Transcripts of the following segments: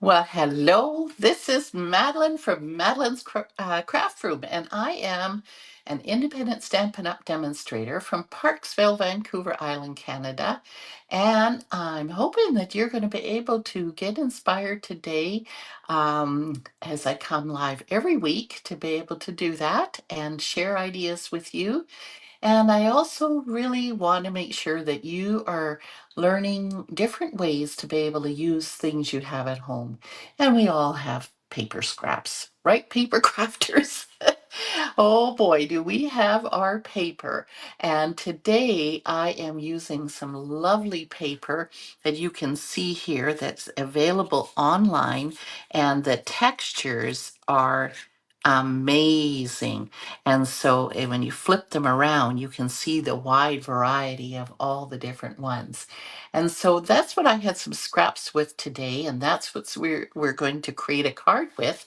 Well, hello. This is Madeline from Madeline's Craft Room, and I am an independent Stampin' Up! Demonstrator from Parksville, Vancouver Island, Canada. And I'm hoping that you're going to be able to get inspired today as I come live every week to be able to do that and share ideas with you. And I also really want to make sure that you are learning different ways to be able to use things you have at home. And we all have paper scraps, right, paper crafters? Oh boy, do we have our paper. And today I am using some lovely paper that you can see here that's available online, and the textures are amazing. And so when you flip them around, you can see the wide variety of all the different ones. And so that's what I had some scraps with today, and that's what we're going to create a card with.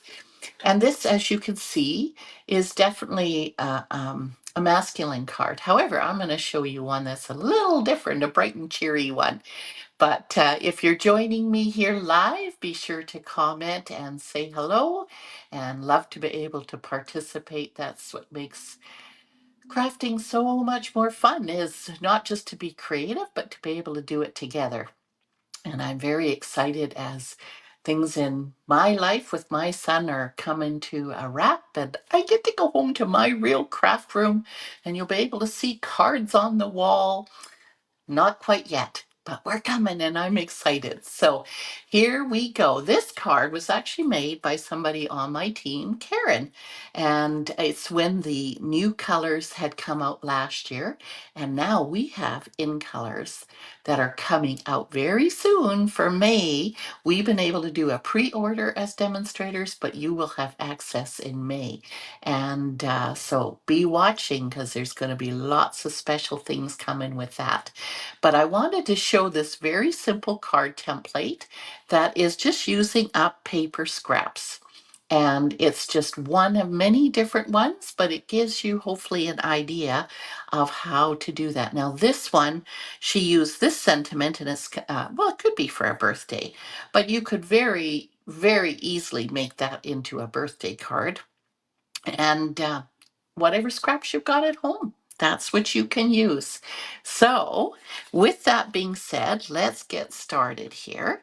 And this, as you can see, is definitely a masculine card. However, I'm going to show you one that's a little different, a bright and cheery one. But if you're joining me here live, be sure to comment and say hello, and love to be able to participate. That's what makes crafting so much more fun, is not just to be creative, but to be able to do it together. And I'm very excited as things in my life with my son are coming to a wrap, and I get to go home to my real craft room, and you'll be able to see cards on the wall. Not quite yet, but we're coming and I'm excited. So here we go. This card was actually made by somebody on my team, Karen, and it's when the new colors had come out last year. And now we have in colors that are coming out very soon for May. We've been able to do a pre-order as demonstrators, but you will have access in May. And so be watching, because there's going to be lots of special things coming with that. But I wanted to show this very simple card template that is just using up paper scraps. And it's just one of many different ones, but it gives you hopefully an idea of how to do that. Now, this one, she used this sentiment, and well, it could be for a birthday, but you could very, very easily make that into a birthday card. And whatever scraps you've got at home, that's what you can use. So, with that being said, let's get started here.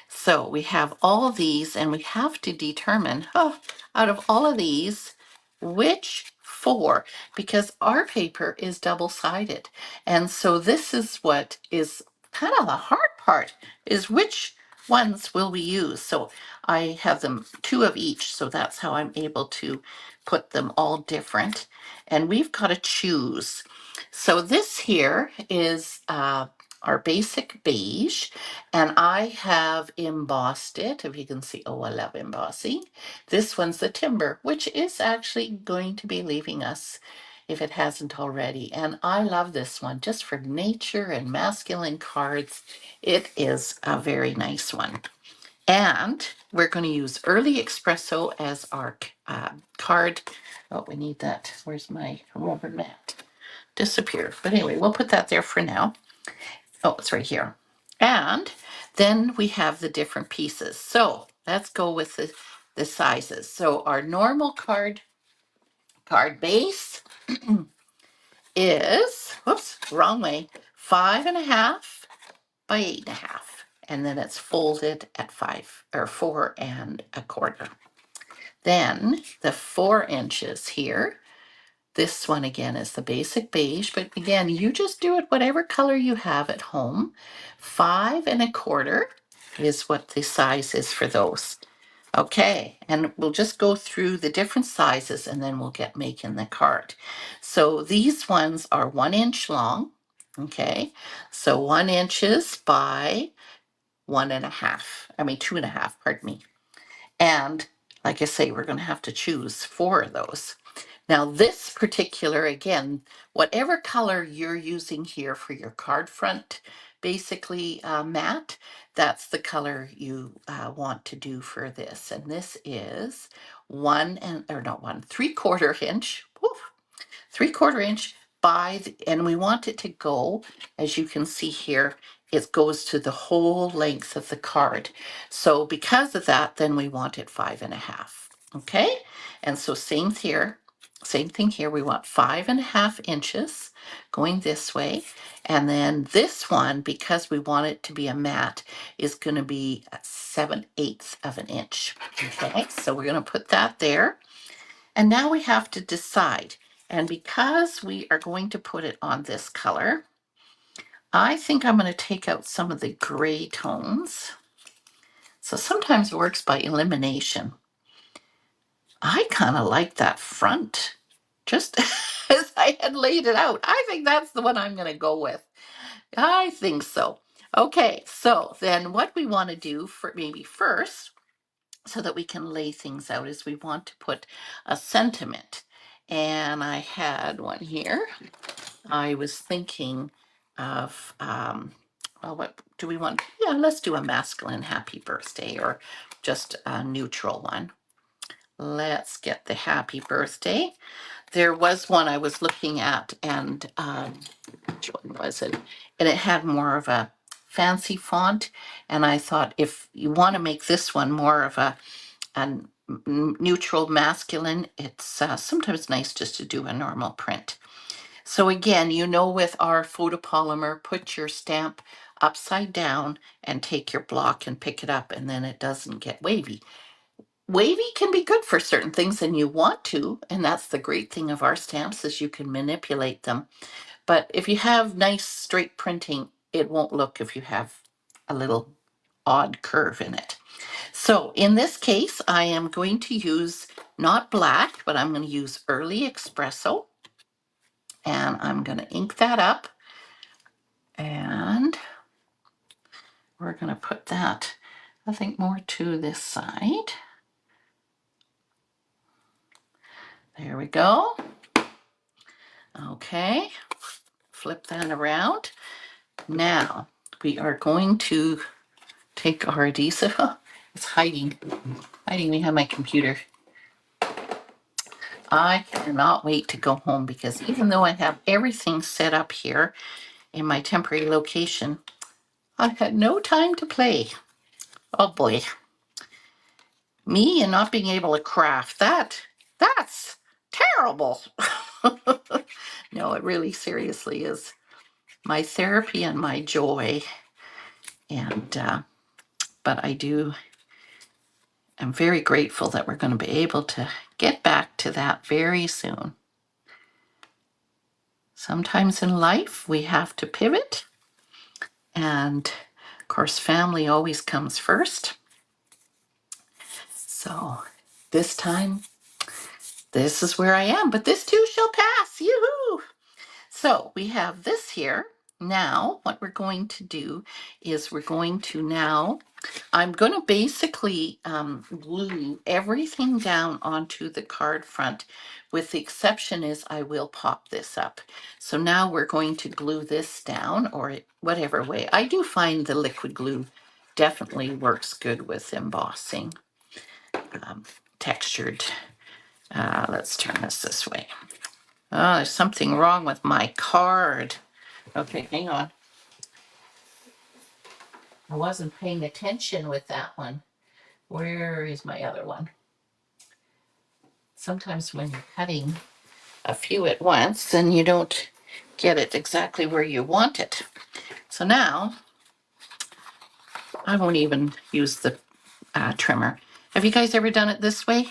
So, we have all of these, and we have to determine, out of all of these, which four, because our paper is double-sided. And so, this is what is kind of the hard part, is which ones will we use? So, I have them two of each, so that's how I'm able to put them all different. And we've got to choose. So this here is our basic beige, and I have embossed it. If you can see, oh, I love embossing. This one's the timber, which is actually going to be leaving us if it hasn't already. And I love this one just for nature and masculine cards. It is a very nice one. And we're going to use Early Espresso as our card. Oh, we need that. Where's my rubber mat? Disappeared. But anyway, we'll put that there for now. Oh, it's right here. And then we have the different pieces. So let's go with the sizes. So our normal card base is, whoops, wrong way, 5.5 by 8.5. And then it's folded at 4.25. Then the 4 inches here. This one again is the basic beige, but again, you just do it whatever color you have at home. 5.25 is what the size is for those. Okay, and we'll just go through the different sizes and then we'll get making the card. So these ones are 1 inch long. Okay, so 1 inches by 1.5. I mean 2.5, pardon me. And like I say, we're going to have to choose 4 of those. Now, this particular, again, whatever color you're using here for your card front, basically matte, that's the color you want to do for this. And this is 3/4 inch, 3/4 inch and we want it to go, as you can see here, it goes to the whole length of the card. So because of that, then we want it 5.5. Okay, and so same here, same thing here. We want 5.5 inches going this way, and then this one, because we want it to be a mat, is going to be 7/8 of an inch. Okay, so we're going to put that there, and now we have to decide. And because we are going to put it on this color, I think I'm going to take out some of the gray tones. So sometimes it works by elimination. I kind of like that front, just as I had laid it out. I think that's the one I'm going to go with. I think so. Okay, so then what we want to do for maybe first, so that we can lay things out, is we want to put a sentiment. And I had one here. I was thinking of, well, what do we want? Yeah, let's do a masculine happy birthday, or just a neutral one. Let's get the happy birthday. There was one I was looking at, and which one was it? And it had more of a fancy font. And I thought, if you want to make this one more of a neutral masculine, it's sometimes nice just to do a normal print. So again, with our photopolymer, put your stamp upside down and take your block and pick it up, and then it doesn't get wavy. Wavy can be good for certain things, and you want to, and that's the great thing of our stamps, is you can manipulate them. But if you have nice straight printing, it won't look if you have a little odd curve in it. So in this case, I am going to use not black, but I'm going to use Early Espresso. And I'm going to ink that up. And we're going to put that, I think, more to this side. There we go. Okay, flip that around. Now we are going to take our adhesive. Oh, it's hiding behind my computer. I cannot wait to go home, because even though I have everything set up here in my temporary location, I've had no time to play. Oh boy. Me and not being able to craft, that's terrible. No, it really seriously is my therapy and my joy. And but I'm very grateful that we're going to be able to get back to that very soon. Sometimes in life we have to pivot, and of course family always comes first. So this time, this is where I am, but this too shall pass. Yoo-hoo! So we have this here. Now, what we're going to do is I'm going to basically glue everything down onto the card front, with the exception is I will pop this up. So now we're going to glue this down, or whatever way. I do find the liquid glue definitely works good with embossing, textured. Let's turn this way. Oh, there's something wrong with my card. Okay, hang on. I wasn't paying attention with that one. Where is my other one? Sometimes when you're cutting a few at once, then you don't get it exactly where you want it. So now I won't even use the trimmer. Have you guys ever done it this way?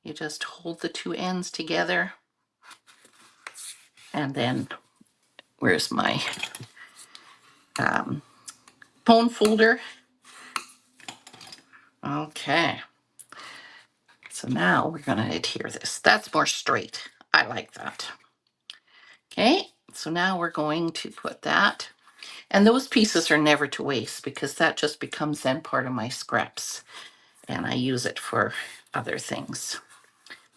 You just hold the two ends together, and then where's my phone folder? Okay. So now we're going to adhere this. That's more straight. I like that. Okay, so now we're going to put that. And those pieces are never to waste, because that just becomes then part of my scraps, and I use it for other things.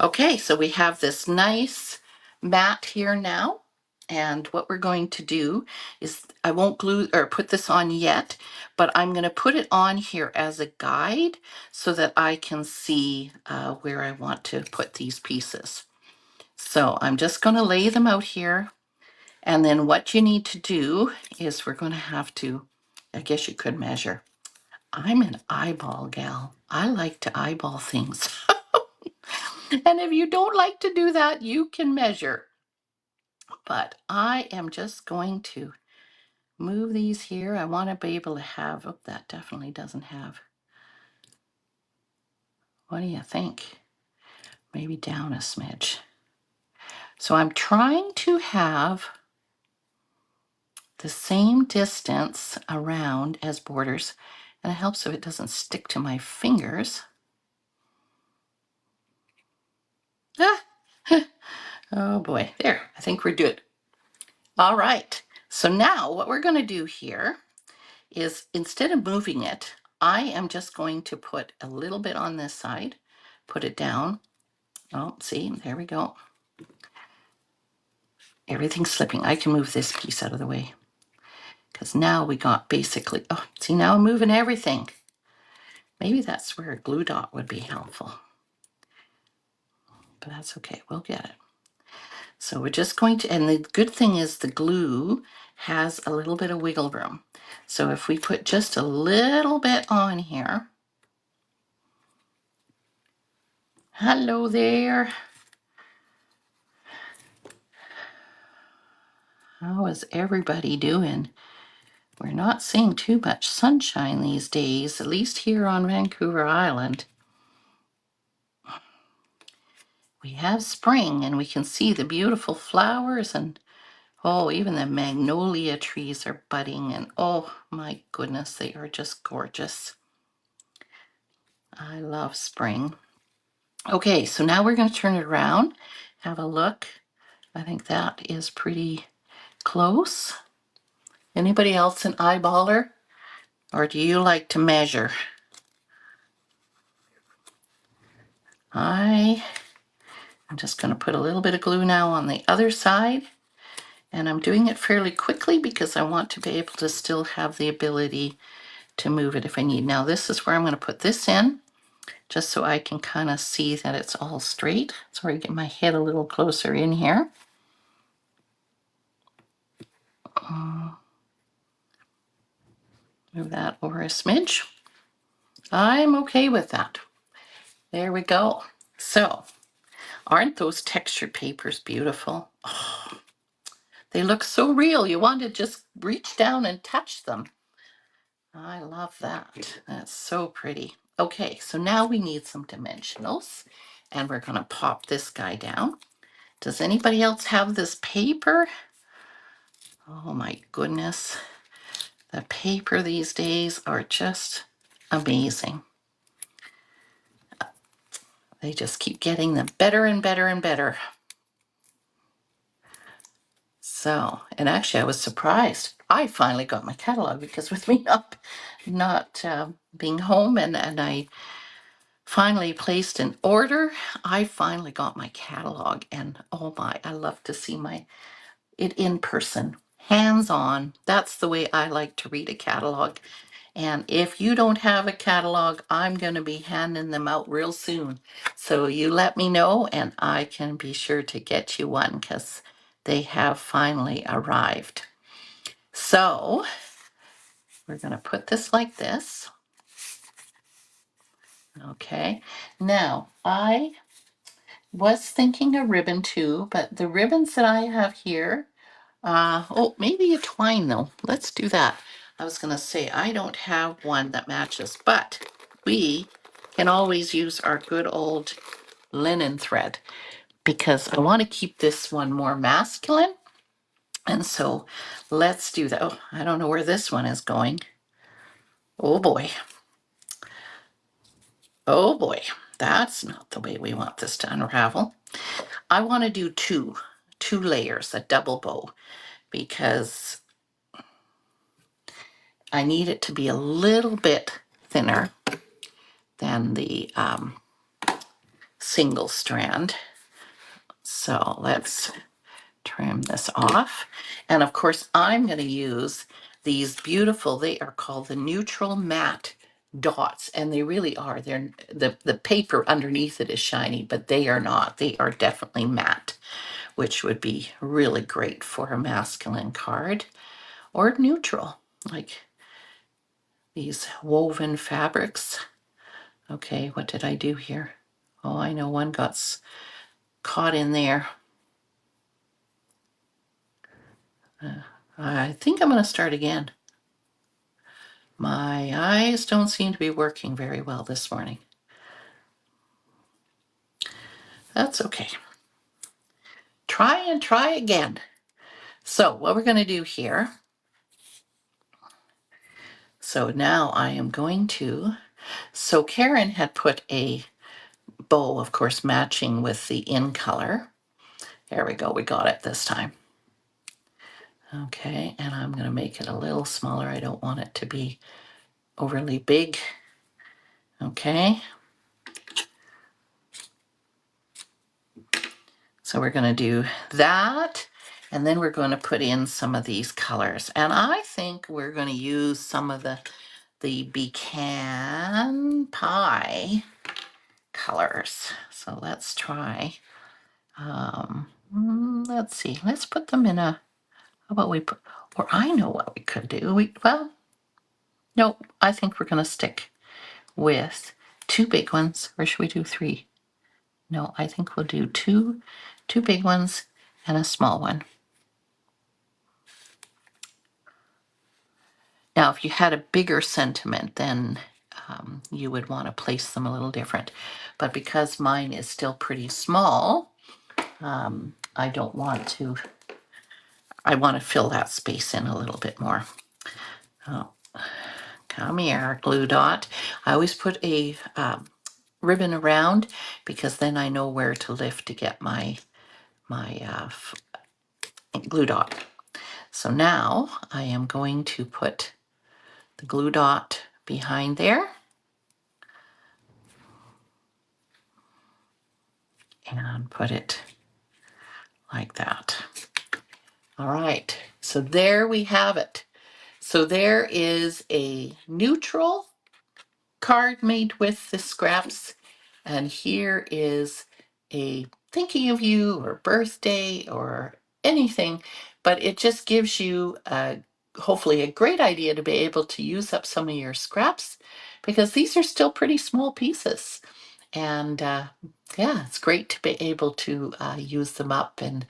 Okay, so we have this nice mat here now. And what we're going to do is, I won't glue or put this on yet, but I'm going to put it on here as a guide so that I can see where I want to put these pieces. So I'm just going to lay them out here, And then what you need to do is we're going to have to, I guess you could measure. I'm an eyeball gal. I like to eyeball things. And if you don't like to do that, you can measure. But I am just going to move these here. I want to be able to have, oh, that definitely doesn't have. What do you think? Maybe down a smidge. So I'm trying to have the same distance around as borders, and it helps if it doesn't stick to my fingers. Ah, oh boy, there, I think we're good. All right, so now what we're going to do here is instead of moving it, I am just going to put a little bit on this side, put it down. Oh, see, there we go. Everything's slipping. I can move this piece out of the way because now we got basically, oh, see, now I'm moving everything. Maybe that's where a glue dot would be helpful, but that's okay. We'll get it. So we're just going to, and the good thing is the glue has a little bit of wiggle room. So if we put just a little bit on here, hello there. How is everybody doing? We're not seeing too much sunshine these days, at least here on Vancouver Island. We have spring and we can see the beautiful flowers, and oh, even the magnolia trees are budding, and oh my goodness, they are just gorgeous. I love spring. Okay, so now we're going to turn it around, have a look. I think that is pretty close. Anybody else an eyeballer? Or do you like to measure? I'm just going to put a little bit of glue now on the other side. And I'm doing it fairly quickly because I want to be able to still have the ability to move it if I need. Now this is where I'm going to put this in, just so I can kind of see that it's all straight. Sorry, get my head a little closer in here. Move that over a smidge. I'm okay with that. There we go. So, aren't those texture papers beautiful? Oh, they look so real. You want to just reach down and touch them. I love that. That's so pretty. Okay, so now we need some dimensionals, and we're going to pop this guy down. Does anybody else have this paper? Oh my goodness. The paper these days are just amazing. They just keep getting them better and better and better. So, and actually I was surprised. I finally got my catalog because with me not being home, and I finally placed an order, I finally got my catalog, and oh my, I love to see it in person, hands on. That's the way I like to read a catalog. And if you don't have a catalog, I'm going to be handing them out real soon. So you let me know and I can be sure to get you one because they have finally arrived. So we're going to put this like this. Okay. Now I was thinking a ribbon too, but the ribbons that I have here, oh, maybe a twine though. Let's do that. I was going to say I don't have one that matches, but we can always use our good old linen thread because I want to keep this one more masculine. And so let's do that. Oh, I don't know where this one is going. Oh boy. Oh boy. That's not the way we want this to unravel. I want to do two layers, a double bow, because I need it to be a little bit thinner than the single strand. So let's trim this off. And of course, I'm going to use these beautiful, they are called the neutral matte dots, and they really are. The paper underneath it is shiny, but they are not. They are definitely matte. which would be really great for a masculine card, or neutral, like these woven fabrics. Okay, what did I do here? Oh, I know one got caught in there. I think I'm going to start again. My eyes don't seem to be working very well this morning. That's okay. Try and try again. So what we're going to do here, so now I am going to, so Karen had put a bow, of course, matching with the in color. There we go, we got it this time. Okay, and I'm going to make it a little smaller. I don't want it to be overly big. Okay. So we're going to do that, and then we're going to put in some of these colors. And I think we're going to use some of the pecan pie colors. So let's try. Let's see. Let's put them in a. How about we put? Or I know what we could do. Well, no. I think we're going to stick with two big ones, or should we do three? No, I think we'll do two big ones and a small one. Now, if you had a bigger sentiment, then you would want to place them a little different. But because mine is still pretty small, I don't want to, I want to fill that space in a little bit more. Oh, come here, glue dot. I always put a ribbon around because then I know where to lift to get my glue dot. So now I am going to put the glue dot behind there. And put it like that. All right, so there we have it. So there is a neutral card made with the scraps, and here is a thinking of you or birthday or anything, but it just gives you hopefully a great idea to be able to use up some of your scraps, because these are still pretty small pieces. And yeah, it's great to be able to use them up and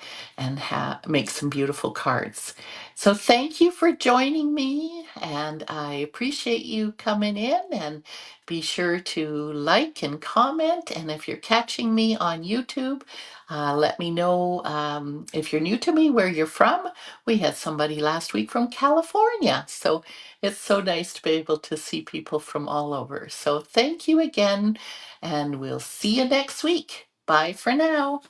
make some beautiful cards. So thank you for joining me, and I appreciate you coming in. And be sure to like and comment. And if you're catching me on YouTube, let me know if you're new to me where you're from. We had somebody last week from California, so it's so nice to be able to see people from all over. So thank you again, and we'll see you next week. Bye for now.